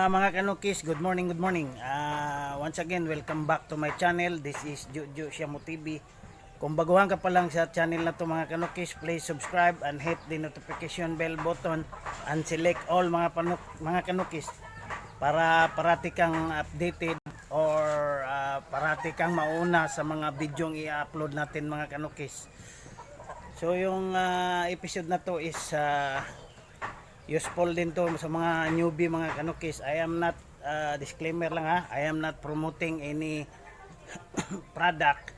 Mga kanukis, good morning, good morning. Once again, welcome back to my channel. This is Jojo Siamo TV. Kung baguhan ka pa lang sa channel na to mga kanukis, please subscribe and hit the notification bell button and select all mga kanukis para parati kang updated or parati kang mauna sa mga bidyong i-upload natin mga kanukis. So yung episode na to is useful din to sa mga newbie mga kanukis. I am not disclaimer lang ha, I am not promoting any product.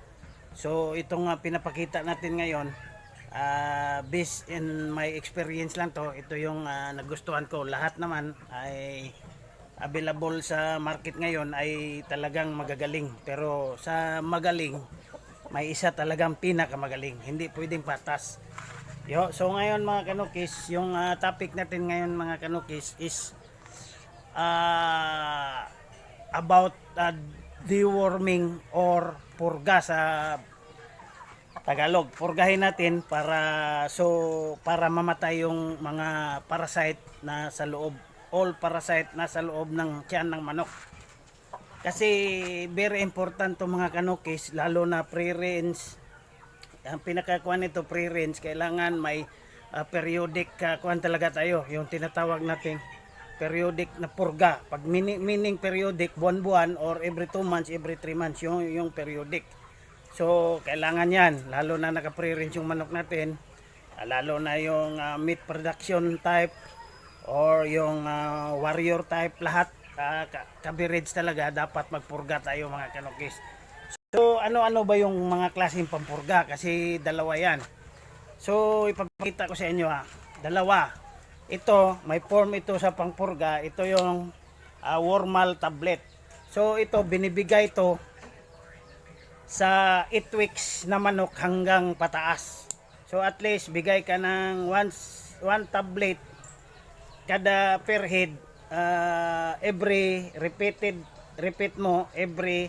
So itong pinapakita natin ngayon, based in my experience lang to. Ito yung nagustuhan ko. Lahat naman ay available sa market ngayon ay talagang magagaling, pero sa magaling may isa talagang pinakamagaling, hindi pwedeng patas. So ngayon mga kanukis, yung topic natin ngayon mga kanukis is about deworming or purga sa Tagalog. Purgahin natin para mamatay yung mga parasite na sa loob, all parasite na sa loob ng tiyan ng manok. Kasi very important to mga kanukis, lalo na pre-range. Ang pinakakuan nito pre-range, kailangan may periodic kuan talaga tayo, yung tinatawag nating periodic na purga. Pag meaning periodic, buwan-buwan or every 2 months, every 3 months yung periodic. So kailangan yan, lalo na naka pre-range yung manok natin, lalo na yung meat production type or yung warrior type, lahat coverage talaga dapat magpurga tayo mga kanukis. So ano-ano ba yung mga klaseng pampurga? Kasi dalawa yan. So ipapakita ko sa inyo dalawa. Ito, may form ito sa pampurga. Ito yung Wormal tablet. So ito, binibigay ito sa 8 weeks na manok hanggang pataas. So at least bigay ka ng 1 tablet kada per head, every repeat mo every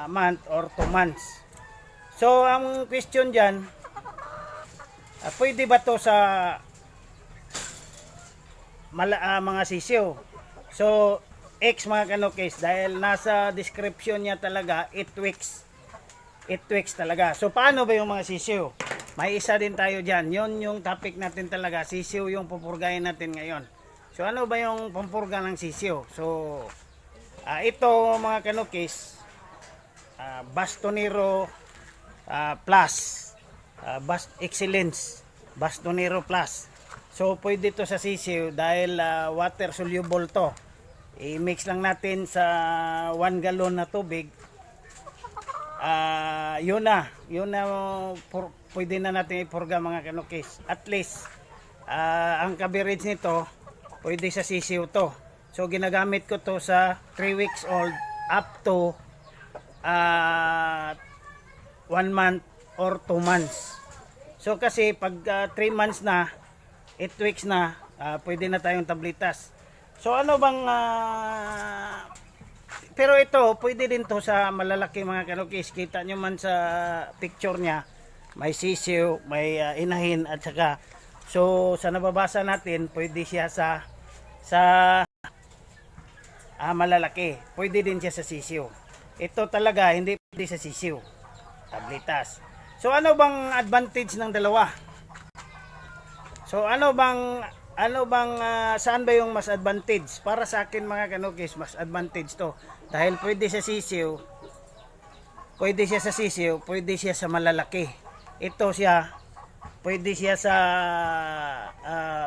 month or 2 months. So ang question dyan, pwede ba to sa mga sisiw? So X mga kanukis, dahil nasa description niya talaga 8 weeks talaga. So paano ba yung mga sisiw? May isa din tayo dyan, yun yung topic natin talaga. Sisiw yung pupurgahin natin ngayon. So ano ba yung pampurga ng sisiw? So ito mga kanukis, Bastonero Plus, Excellence Bastonero Plus. So pwede to sa sisiw dahil water soluble to. I-mix lang natin sa 1 gallon na tubig. Yun na pwede na natin ipurga mga kanukis. At least ang coverage nito pwede sa sisiw to. So ginagamit ko to sa 3 weeks old up to 1 month or 2 months. So kasi pag 3 months na, 8 weeks na, pwede na tayong tablitas. So ano bang pero ito pwede din to sa malalaki mga kanukis. Kita nyo man sa picture nya, may sisiw, may inahin at saka, so sa nababasa natin pwede siya sa malalaki, pwede din siya sa sisiw. Ito talaga hindi pwede sa sisiw, tablitas. So ano bang advantage ng dalawa? So ano bang saan ba yung mas advantage? Para sa akin mga kanukis, mas advantage to dahil pwede sa sisiw, pwede siya sa malalaki. Ito siya, pwede siya sa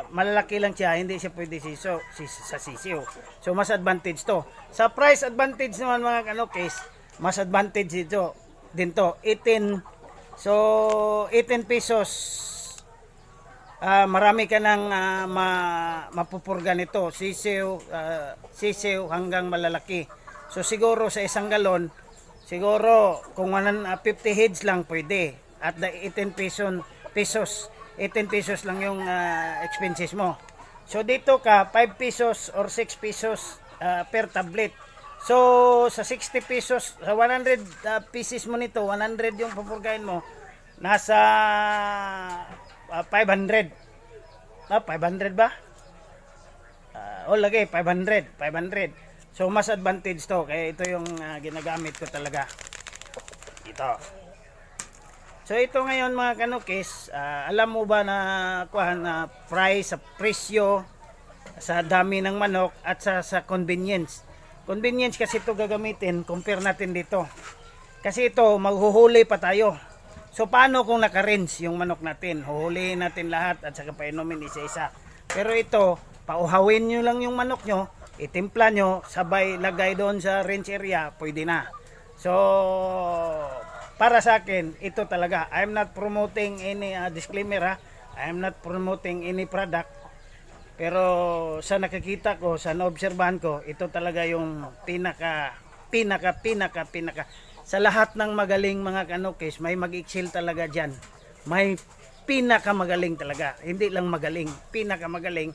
malalaki lang siya, hindi siya pwede sa sisiw. So mas advantage to. Sa price advantage naman mga kanukis, mas advantage ito din to. 18 pesos. Marami ka nang mapupurga nito, sisiw hanggang malalaki. So siguro sa 1 galon, siguro kung 50 heads lang pwede. At the 18 pesos lang yung expenses mo. So dito ka 5 pesos or 6 pesos per tablet. So sa 60 pesos, sa 100 pieces mo nito, 100 yung pupurgahin mo, nasa 500. 500 ba? lagay 500. So mas advantage to, kaya ito yung ginagamit ko talaga. Ito. So ito ngayon mga kanukis, alam mo ba na na price sa presyo, sa dami ng manok at sa convenience. Convenience kasi ito gagamitin, compare natin dito. Kasi ito maghuhuli pa tayo. So paano kung naka-rinse yung manok natin? Huhulihin natin lahat at saka painumin isa-isa. Pero ito, pauhawin nyo lang yung manok nyo, itimpla nyo, sabay lagay doon sa rinse area, pwede na. So, para sa akin, ito talaga. I'm not promoting any disclaimer, ha. I'm not promoting any product. Pero sa nakikita ko, sa naobserbahan ko, ito talaga yung pinaka. Sa lahat ng magaling mga kanukis, may mag-excel talaga dyan. May pinakamagaling talaga. Hindi lang magaling, pinakamagaling.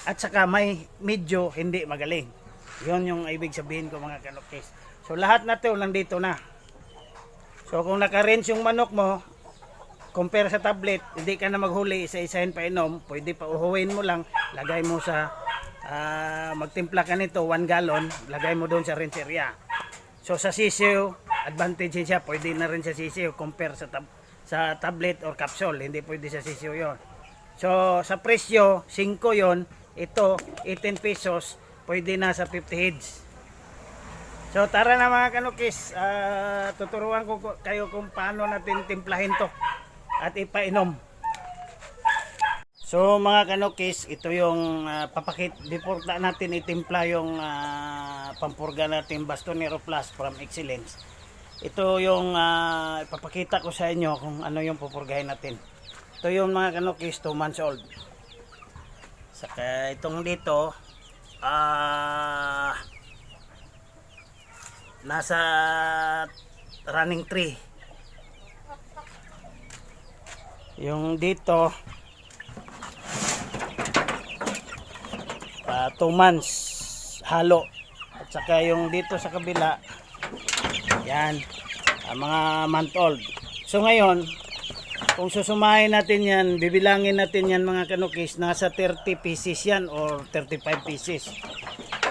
At saka may medyo hindi magaling. Yun yung ibig sabihin ko mga kanukis. So lahat na ito nandito na. So kung naka-rinse yung manok mo, compare sa tablet, hindi ka na maghuli, isa-isahin pa inom, pwede pa uhuin mo lang, lagay mo sa magtimpla ka nito 1 gallon, lagay mo doon sa rinse area. So sa sisiw, advantage siya, pwede na rin sa sisiw compare sa tablet or capsule, hindi pwede sa sisiw yon. So sa presyo, 5 yon, ito 18 pesos, pwede na sa 50 heads. So tara na mga kanukis, tuturuan ko kayo kung paano natin timplahin to at ipainom. So mga kanukis, ito yung before natin itimpla yung pampurga natin Bastonero Plus from Excellence. Ito yung ipapakita ko sa inyo kung ano yung pupurgahin natin. Ito yung mga kanukis, 2 months old. Saka itong dito, nasa running 3. Yung dito 2 months halo. At saka yung dito sa kabila, yan, mga month old. So ngayon, kung susumahin natin yan, bibilangin natin yan mga kanukis, nasa 30 pieces yan or 35 pieces.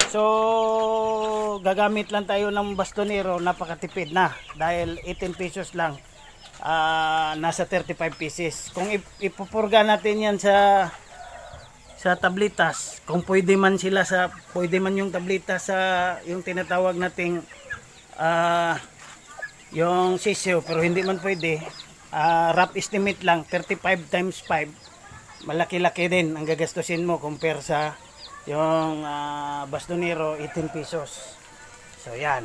So gagamit lang tayo ng bastonero, napakatipid na dahil 18 pesos lang, nasa 35 pieces. Kung ipupurga natin yan sa tablitas, kung pwede man yung tablitas sa yung tinatawag nating yung sisiyo, pero hindi man pwede, rough estimate lang 35 times 5, malaki-laki din ang gagastusin mo compare sa yung bastonero 18 pesos. So yan,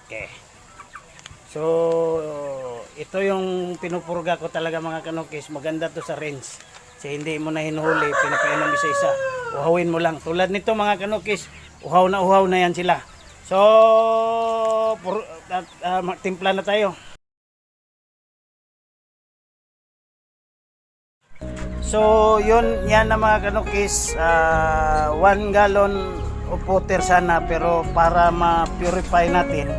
okay. So ito yung pinupurga ko talaga mga kanukis. Maganda to sa range, kasi hindi mo na hinuhuli, pinapainom isa-isa, uhawin mo lang. Tulad nito mga kanukis, uhaw na yan sila. So timpla na tayo. So yun, yan na mga kanukis, 1 gallon of water sana, pero para ma-purify natin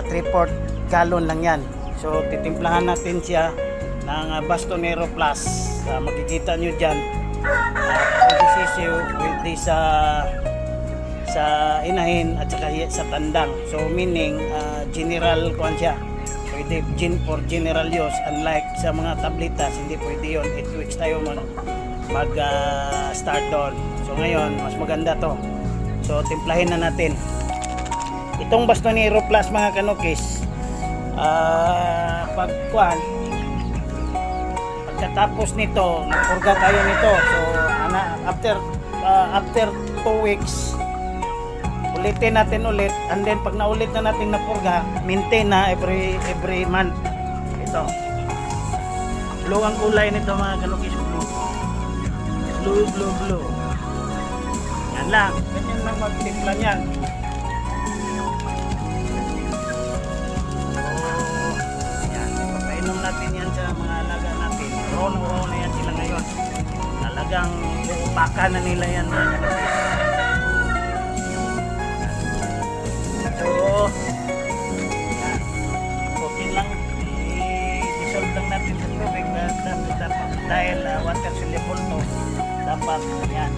3/4 gallon lang yan. So titimplahan natin siya ng Bastonero Plus. Makikita nyo dyan, pwede sisiw, pwede sa inahin at saka sa tandang. So meaning general kuan siya, pwede for general use, unlike sa mga tablitas hindi pwede yun. 8 weeks tayo mag start doon. So ngayon mas maganda to. So timplahin na natin itong Bastonero Plus mga kanukis. Pagkatapos nito, nagpurga tayo nito. So after 2 weeks ulitin natin ulit, and then pag naulit na natin napurga, maintain na every month. Ito blue ang kulay nito mga kanukis, blue. Yan lang, ganyan lang magtimpla yan. Papainom natin yan sa mga alaga natin. Wow na yan sila ngayon, talagang baka na nila yan mga kanukis. So, okay lang, i-dissolve lang natin sa tubig dahil water soluble to. dapat yan.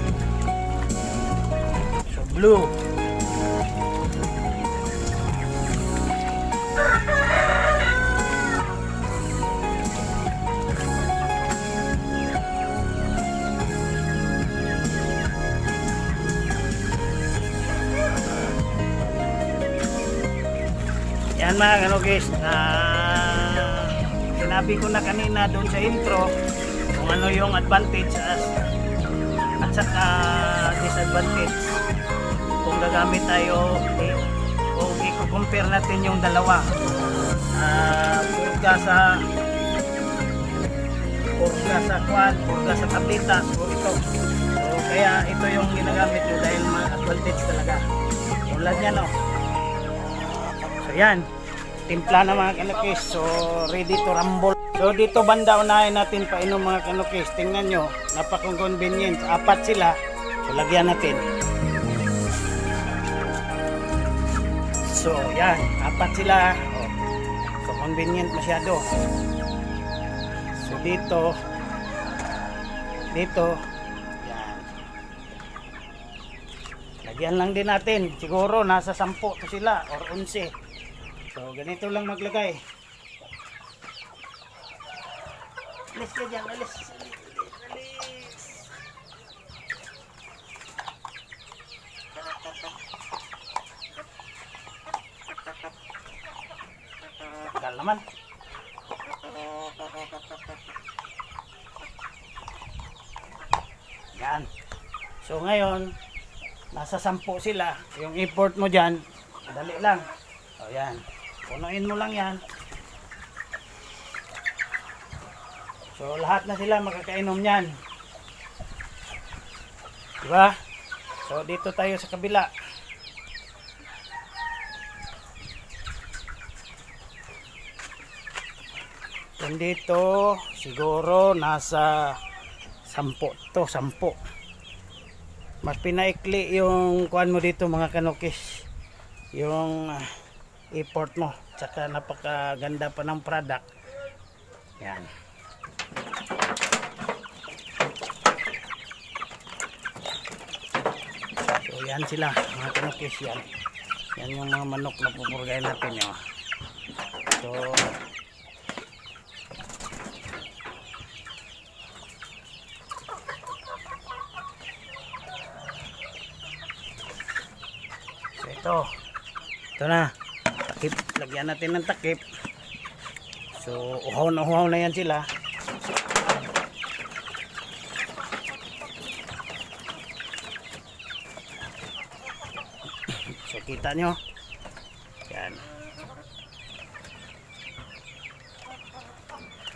So blue. Yan mga kanugis, sinabi ko na kanina doon sa intro kung ano yung advantage at saka disadvantage kung gagamit tayo kung i-compare natin yung dalawa, purga sa tablitas o ito. So kaya ito yung ginagamit ko dahil mga advantage talaga tulad yan, no? So yan, timpla na mga kanukis. So ready to rumble. So dito banda unahin natin painom mga kanukis. Tingnan nyo, napaka-convenient. 4 sila. So lagyan natin. So yan, 4 sila. Oh, so convenient masyado. So dito yan, lagyan lang din natin. Siguro nasa 10 to sila or 11. So ganito lang maglagay. Alis ka dyan, alis. Tagal naman. Yan. So ngayon, nasa 10 sila. Yung import mo dyan, madali lang. O yan. Punuin mo lang yan. So lahat na sila makakainom yan. Diba? So dito tayo sa kabila. Kung dito siguro nasa 10 to 10. Mas pinaikli yung kuan mo dito mga kanukis. Yung import mo. Tsaka napakaganda pa ng product. Yan. So yan sila mga kanukis yan. Yan yung mga manok na pupurgay natin yun. So ito na, takip, lagyan natin ng takip. So uhaw na yan sila. So kita nyo yan.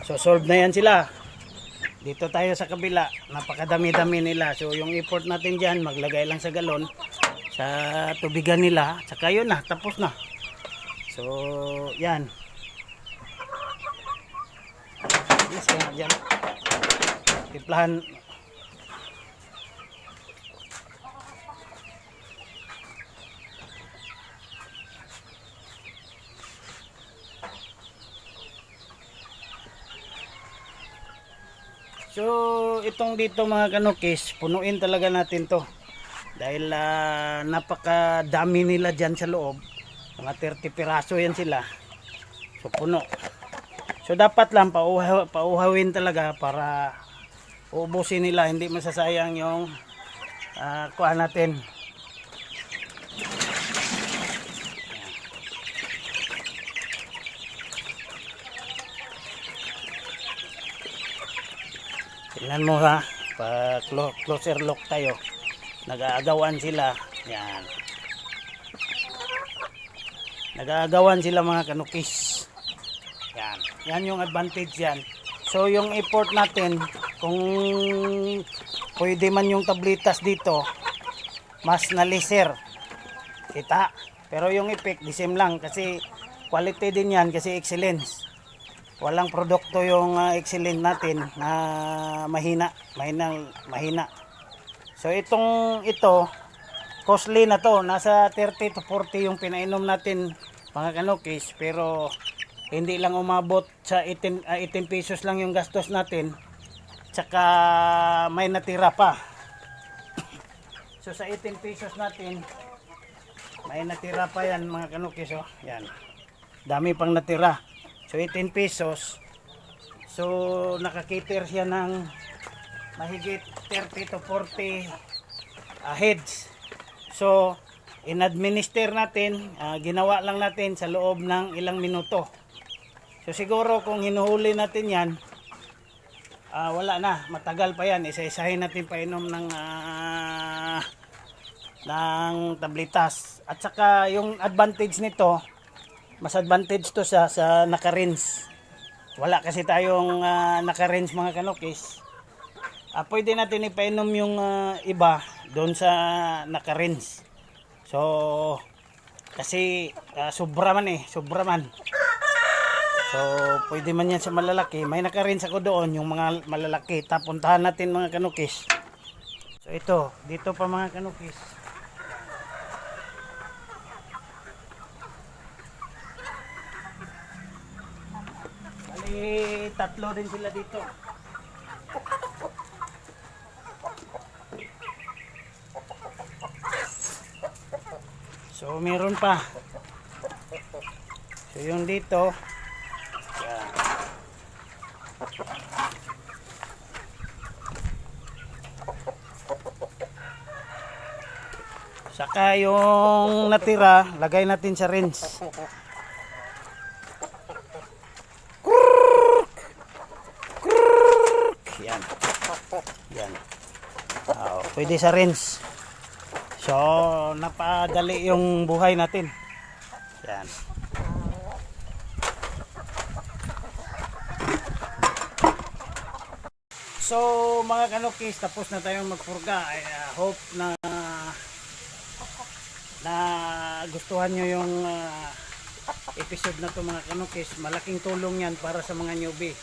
So solve na yan sila. Dito tayo sa kabila, napakadami-dami nila. So yung import natin dyan, maglagay lang sa galon sa tubigan nila, saka yun na, tapos na. So yan, yes, kaya dyan timplahan. So itong dito mga kanukis, punuin talaga natin to dahil napakadami nila dyan sa loob. Mga 30 piraso yan sila. So puno. So dapat lang pauhawin talaga para uubusin nila, hindi masasayang yung kuha natin. Tingnan mo ha, pa closer look tayo. Nag-aagawan sila. Yan. Nag-aagawan sila mga kanukis. Yan. Yan yung advantage yan. So yung import natin, kung pwede man yung tablitas dito, mas naliser. Kita. Pero yung effect, the same lang. Kasi quality din yan, kasi excellence. Walang produkto yung excellent natin na mahina. So ito, costly na to. Nasa 30 to 40 yung pinainom natin mga kanukis. Pero hindi lang umabot sa 18 pesos lang yung gastos natin. saka may natira pa. So sa 18 pesos natin, may natira pa yan mga kanukis. Oh. Yan. Dami pang natira. So 18 pesos. So nakakiter siya ng mahigit 30 to 40 heads. So in-administer natin, ginawa lang natin sa loob ng ilang minuto. So siguro kung hinuhuli natin yan, wala na, matagal pa yan. Isa-isahin natin painom ng tablitas. At saka yung advantage nito, mas advantage to sa naka-rinse. Wala kasi tayong naka-rinse mga kanukis. Pwede natin ipainom yung iba doon sa naka-rinse. So kasi sobra man. So pwede man yan sa malalaki. May naka-rinse ako doon yung mga malalaki. Tapuntahan natin mga kanukis. So ito, dito pa mga kanukis. Tatlo din sila dito. So meron pa. So yung dito, yan. Saka yung natira, lagay natin sa rinse. Yan. Yan. Pwede sa rinse. So, napadali yung buhay natin. Yan. So, mga kanukis, tapos na tayong magpurga. I hope na gustuhan nyo yung episode na to mga kanukis. Malaking tulong yan para sa mga newbie.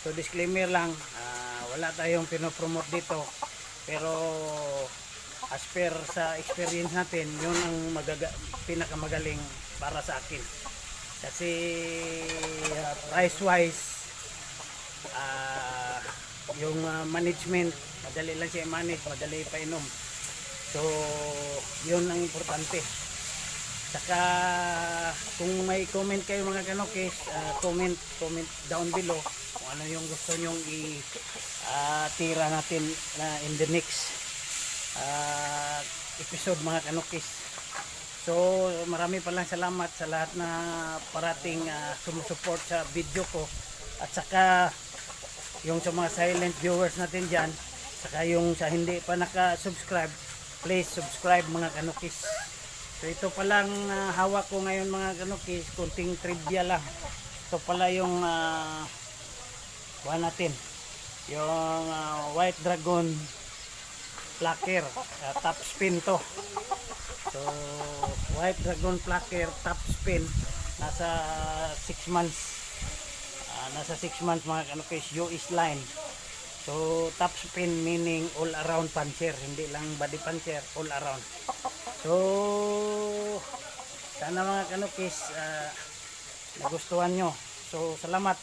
So, disclaimer lang, wala tayong pinopromote dito. Pero as per sa experience natin, yun ang pinakamagaling para sa akin. Kasi price wise, yung management, madali lang siya i-manage, madali painom. So yun ang importante. Saka kung may comment kayo mga kanukis, comment down below kung ano yung gusto nyong tira natin in the next episode mga kanukis. So marami palang salamat sa lahat na parating sumusuport sa video ko, at saka yung sa mga silent viewers natin dyan, saka yung sa hindi pa naka-subscribe, please subscribe mga kanukis. So ito palang hawak ko ngayon mga kanukis, kunting trivia lang. Ito pala yung natin, yung White Dragon Plucker, top spin to. So White Dragon Plucker top spin, nasa 6 months, mga kanukis, US line. So top spin meaning all around puncher, hindi lang body puncher, all around. So sana mga kanukis nagustuhan nyo. So salamat.